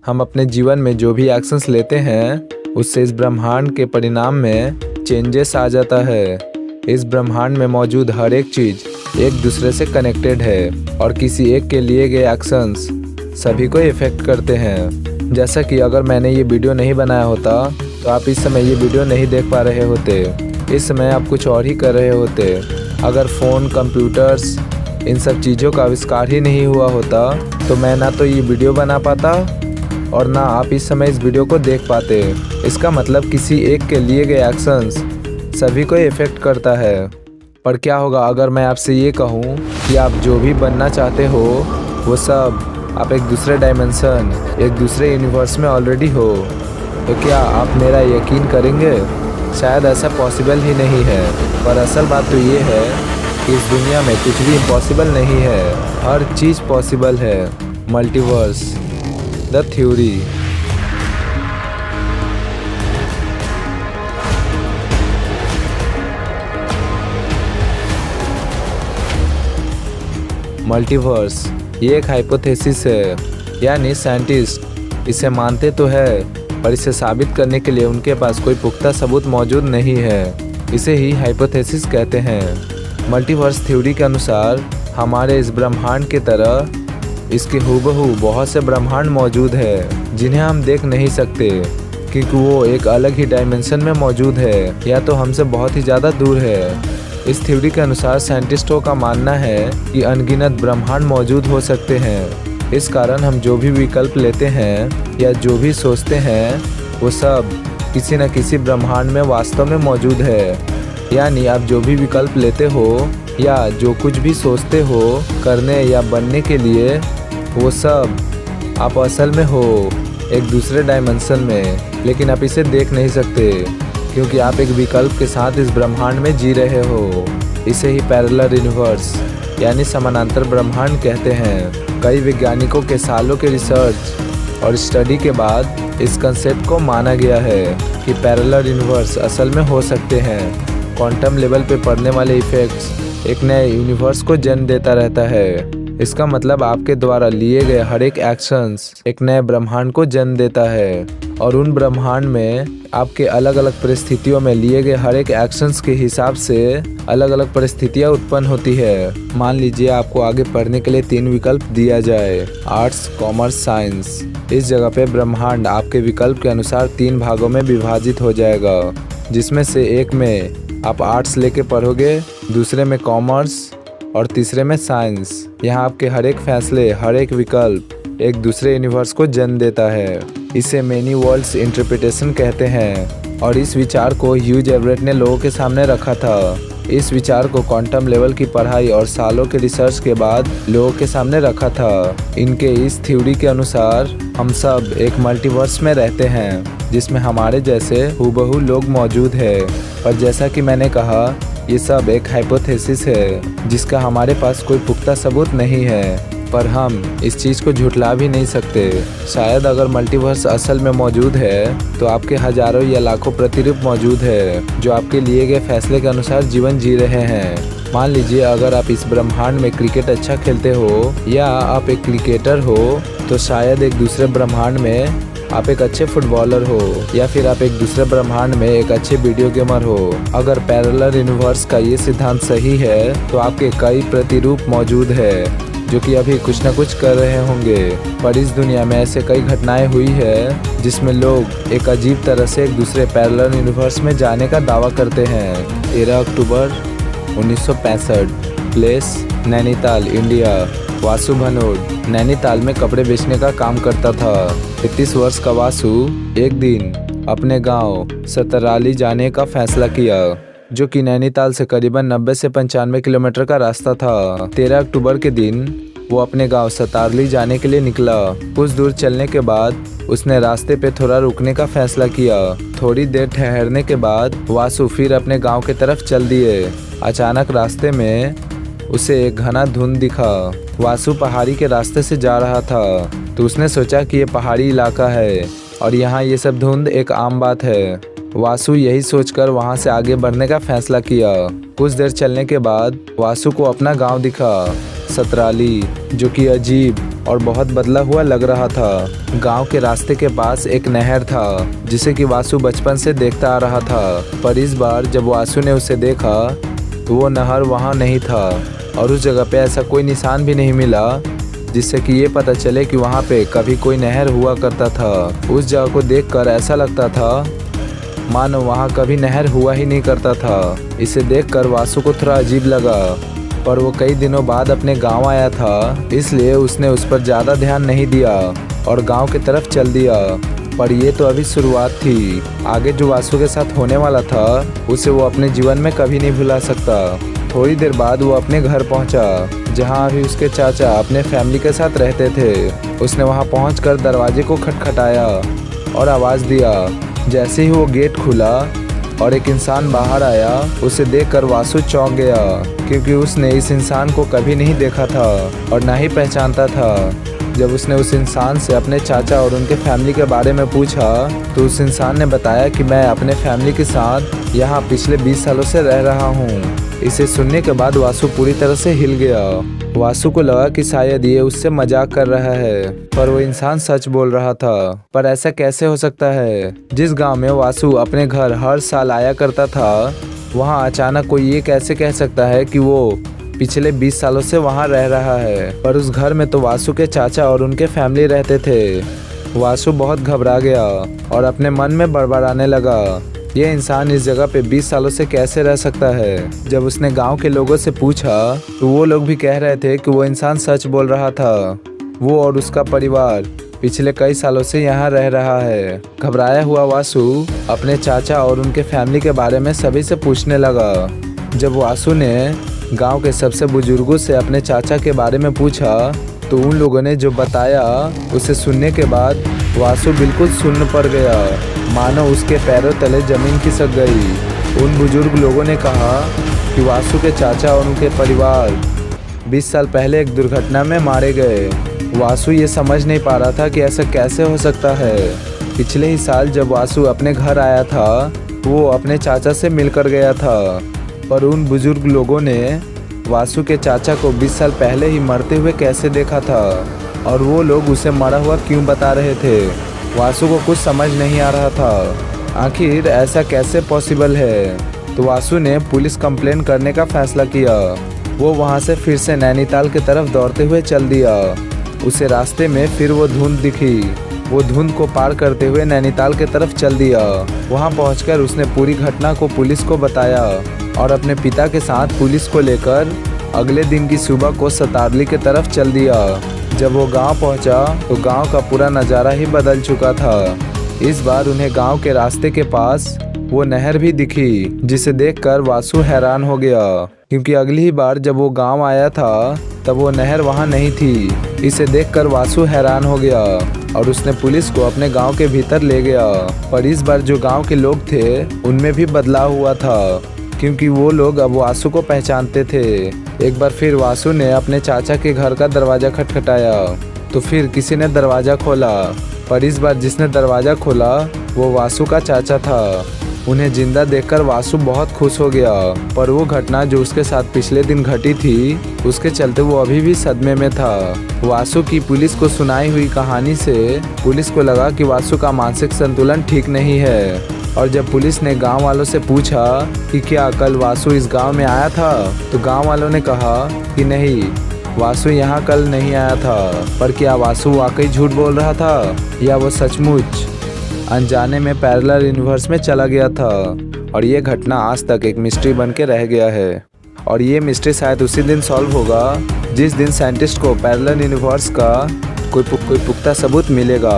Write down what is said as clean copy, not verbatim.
हम अपने जीवन में जो भी एक्शंस लेते हैं उससे इस ब्रह्मांड के परिणाम में चेंजेस आ जाता है। इस ब्रह्मांड में मौजूद हर एक चीज एक दूसरे से कनेक्टेड है और किसी एक के लिए गए एक्शंस सभी को इफेक्ट करते हैं। जैसा कि अगर मैंने ये वीडियो नहीं बनाया होता तो आप इस समय ये वीडियो नहीं देख पा रहे होते। इस समय आप कुछ और ही कर रहे होते। अगर फ़ोन, कंप्यूटर्स, इन सब चीज़ों का आविष्कार ही नहीं हुआ होता तो मैं ना तो ये वीडियो बना पाता और ना आप इस समय इस वीडियो को देख पाते। इसका मतलब किसी एक के लिए गए एक्शंस सभी को इफेक्ट करता है। पर क्या होगा अगर मैं आपसे ये कहूँ कि आप जो भी बनना चाहते हो वो सब आप एक दूसरे डायमेंशन, एक दूसरे यूनिवर्स में ऑलरेडी हो, तो क्या आप मेरा यकीन करेंगे? शायद ऐसा पॉसिबल ही नहीं है। पर असल बात तो ये है कि इस दुनिया में कुछ भी इम्पॉसिबल नहीं है, हर चीज़ पॉसिबल है। Multiverse, the theory. मल्टीवर्स ये एक हाइपोथेसिस है, यानी साइंटिस्ट इसे मानते तो है पर इसे साबित करने के लिए उनके पास कोई पुख्ता सबूत मौजूद नहीं है। इसे ही हाइपोथेसिस कहते हैं। मल्टीवर्स थ्योरी के अनुसार हमारे इस ब्रह्मांड की तरह इसके हूबहू बहुत से ब्रह्मांड मौजूद है जिन्हें हम देख नहीं सकते क्योंकि वो एक अलग ही डायमेंशन में मौजूद है या तो हमसे बहुत ही ज़्यादा दूर है। इस थ्योरी के अनुसार साइंटिस्टों का मानना है कि अनगिनत ब्रह्मांड मौजूद हो सकते हैं। इस कारण हम जो भी विकल्प लेते हैं या जो भी सोचते हैं वो सब किसी न किसी ब्रह्मांड में वास्तव में मौजूद है। यानी आप जो भी विकल्प लेते हो या जो कुछ भी सोचते हो करने या बनने के लिए, वो सब आप असल में हो एक दूसरे डायमेंशन में, लेकिन आप इसे देख नहीं सकते क्योंकि आप एक विकल्प के साथ इस ब्रह्मांड में जी रहे हो। इसे ही पैरेलल यूनिवर्स यानी समानांतर ब्रह्मांड कहते हैं। कई वैज्ञानिकों के सालों के रिसर्च और स्टडी के बाद इस कंसेप्ट को माना गया है कि पैरेलल यूनिवर्स असल में हो सकते हैं। क्वांटम लेवल पे पड़ने वाले इफेक्ट्स एक नए यूनिवर्स को जन्म देता रहता है। इसका मतलब आपके द्वारा लिए गए हर एक एक्शंस एक नए ब्रह्मांड को जन्म देता है और उन ब्रह्मांड में आपके अलग अलग परिस्थितियों में लिए गए हर एक एक्शंस के हिसाब से अलग अलग परिस्थितियां उत्पन्न होती है। मान लीजिए आपको आगे पढ़ने के लिए 3 विकल्प दिया जाए, आर्ट्स, कॉमर्स, साइंस। इस जगह पे ब्रह्मांड आपके विकल्प के अनुसार 3 भागों में विभाजित हो जाएगा, जिसमें से एक में आप आर्ट्स लेके पढ़ोगे, दूसरे में कॉमर्स और तीसरे में साइंस। यहाँ आपके हर एक फैसले, हर एक विकल्प एक दूसरे यूनिवर्स को जन्म देता है। इसे मेनी वर्ल्ड्स इंटरप्रिटेशन कहते हैं और इस विचार को ह्यूज एवरेट ने लोगों के सामने रखा था। इस विचार को क्वांटम लेवल की पढ़ाई और सालों के रिसर्च के बाद लोगों के सामने रखा था। इनके इस थ्योरी के अनुसार हम सब एक मल्टीवर्स में रहते हैं जिसमें हमारे जैसे हूबहू लोग मौजूद है। और जैसा कि मैंने कहा, ये सब एक हाइपोथेसिस है जिसका हमारे पास कोई पुख्ता सबूत नहीं है, पर हम इस चीज़ को झुठला भी नहीं सकते। शायद अगर मल्टीवर्स असल में मौजूद है तो आपके हजारों या लाखों प्रतिरूप मौजूद है जो आपके लिए गए फैसले के अनुसार जीवन जी रहे हैं। मान लीजिए अगर आप इस ब्रह्मांड में क्रिकेट अच्छा खेलते हो या आप एक क्रिकेटर हो तो शायद एक दूसरे ब्रह्मांड में आप एक अच्छे फुटबॉलर हो या फिर आप एक दूसरे ब्रह्मांड में एक अच्छे वीडियो गेमर हो। अगर पैरेलल यूनिवर्स का ये सिद्धांत सही है तो आपके कई प्रतिरूप मौजूद है जो कि अभी कुछ न कुछ कर रहे होंगे। पर इस दुनिया में ऐसे कई घटनाएं हुई है जिसमें लोग एक अजीब तरह से एक दूसरे पैरेलल यूनिवर्स में जाने का दावा करते हैं। 13 अक्टूबर 1965, प्लेस नैनीताल, इंडिया। वासु भनोट नैनीताल में कपड़े बेचने का काम करता था। 33 वर्ष का वासु एक दिन अपने गांव सतराली जाने का फैसला किया, जो कि नैनीताल से करीबन 90 से 95 किलोमीटर का रास्ता था। 13 अक्टूबर के दिन वो अपने गांव सतारली जाने के लिए निकला। कुछ दूर चलने के बाद उसने रास्ते पे थोड़ा रुकने का फैसला किया। थोड़ी देर ठहरने के बाद वासु फिर अपने गांव की तरफ चल दिए। अचानक रास्ते में उसे एक घना धुंध दिखा। वासु पहाड़ी के रास्ते से जा रहा था तो उसने सोचा कि ये पहाड़ी इलाका है और यहाँ ये सब धुंध एक आम बात है। वासु यही सोचकर वहाँ से आगे बढ़ने का फैसला किया। कुछ देर चलने के बाद वासु को अपना गांव दिखा, सतराली, जो कि अजीब और बहुत बदला हुआ लग रहा था। गांव के रास्ते के पास एक नहर था जिसे कि वासु बचपन से देखता आ रहा था, पर इस बार जब वासु ने उसे देखा तो वो नहर वहां नहीं था और उस जगह पे ऐसा कोई निशान भी नहीं मिला जिससे कि ये पता चले कि वहाँ पे कभी कोई नहर हुआ करता था। उस जगह को देखकर ऐसा लगता था मानो वहाँ कभी नहर हुआ ही नहीं करता था। इसे देखकर वासु को थोड़ा अजीब लगा, पर वो कई दिनों बाद अपने गांव आया था, इसलिए उसने उस पर ज़्यादा ध्यान नहीं दिया और गांव की तरफ चल दिया। पर ये तो अभी शुरुआत थी, आगे जो वासु के साथ होने वाला था उसे वो अपने जीवन में कभी नहीं भुला सकता। थोड़ी देर बाद वो अपने घर पहुंचा जहां अभी उसके चाचा अपने फैमिली के साथ रहते थे। उसने वहां पहुंचकर दरवाजे को खटखटाया और आवाज़ दिया। जैसे ही वो गेट खुला और एक इंसान बाहर आया, उसे देखकर वासु चौंक गया क्योंकि उसने इस इंसान को कभी नहीं देखा था और ना ही पहचानता था। जब उसने उस इंसान से अपने चाचा और उनके फैमिली के बारे में पूछा तो उस इंसान ने बताया कि मैं अपने फैमिली के साथ यहाँ पिछले 20 सालों से रह रहा हूँ। इसे सुनने के बाद वासु पूरी तरह से हिल गया। वासु को लगा कि शायद ये उससे मजाक कर रहा है, पर वो इंसान सच बोल रहा था। पर ऐसा कैसे हो सकता है? जिस गांव में वासु अपने घर हर साल आया करता था, वहां अचानक कोई ये कैसे कह सकता है कि वो पिछले 20 सालों से वहां रह रहा है? पर उस घर में तो वासु के चाचा और उनके फैमिली रहते थे। वासु बहुत घबरा गया और अपने मन में बड़बड़ाने लगा, ये इंसान इस जगह पे 20 सालों से कैसे रह सकता है? जब उसने गांव के लोगों से पूछा तो वो लोग भी कह रहे थे कि वो इंसान सच बोल रहा था। वो और उसका परिवार पिछले कई सालों से यहाँ रह रहा है। घबराया हुआ वासु अपने चाचा और उनके फैमिली के बारे में सभी से पूछने लगा। जब वासु ने गांव के सबसे बुजुर्गों से अपने चाचा के बारे में पूछा तो उन लोगों ने जो बताया उसे सुनने के बाद वासु बिल्कुल सुन्न पड़ गया, मानो उसके पैरों तले जमीन खिसक गई। उन बुजुर्ग लोगों ने कहा कि वासु के चाचा और उनके परिवार 20 साल पहले एक दुर्घटना में मारे गए। वासु ये समझ नहीं पा रहा था कि ऐसा कैसे हो सकता है। पिछले ही साल जब वासु अपने घर आया था, वो अपने चाचा से मिलकर गया था, पर उन बुजुर्ग लोगों ने वासु के चाचा को 20 साल पहले ही मरते हुए कैसे देखा था और वो लोग उसे मरा हुआ क्यों बता रहे थे? वासु को कुछ समझ नहीं आ रहा था। आखिर ऐसा कैसे पॉसिबल है? तो वासु ने पुलिस कंप्लेन करने का फैसला किया। वो वहाँ से फिर से नैनीताल की तरफ दौड़ते हुए चल दिया। उसे रास्ते में फिर वो धुंध दिखी। वो धुंध को पार करते हुए नैनीताल की तरफ चल दिया। वहाँ पहुंचकर उसने पूरी घटना को पुलिस को बताया और अपने पिता के साथ पुलिस को लेकर अगले दिन की सुबह को सतारली की तरफ चल दिया। जब वो गांव पहुंचा तो गांव का पूरा नज़ारा ही बदल चुका था। इस बार उन्हें गांव के रास्ते के पास वो नहर भी दिखी, जिसे देखकर वासु हैरान हो गया क्योंकि अगली ही बार जब वो गांव आया था तब वो नहर वहां नहीं थी। इसे देखकर वासु हैरान हो गया और उसने पुलिस को अपने गांव के भीतर ले गया। पर इस बार जो गांव के लोग थे उनमें भी बदलाव हुआ था क्योंकि वो लोग अब वासु को पहचानते थे। एक बार फिर वासु ने अपने चाचा के घर का दरवाज़ा खटखटाया तो फिर किसी ने दरवाज़ा खोला, पर इस बार जिसने दरवाज़ा खोला वो वासु का चाचा था। उन्हें जिंदा देखकर वासु बहुत खुश हो गया, पर वो घटना जो उसके साथ पिछले दिन घटी थी उसके चलते वो अभी भी सदमे में था। वासु की पुलिस को सुनाई हुई कहानी से पुलिस को लगा कि वासु का मानसिक संतुलन ठीक नहीं है और जब पुलिस ने गांव वालों से पूछा कि क्या कल वासु इस गांव में आया था तो गांव वालों ने कहा कि नहीं, वासु यहाँ कल नहीं आया था। पर क्या वासु वाकई झूठ बोल रहा था या वो सचमुच अनजाने में पैरेलल यूनिवर्स में चला गया था? और ये घटना आज तक एक मिस्ट्री बन के रह गया है और ये मिस्ट्री शायद उसी दिन सॉल्व होगा जिस दिन साइंटिस्ट को पैरेलल यूनिवर्स का कोई पुख्ता सबूत मिलेगा।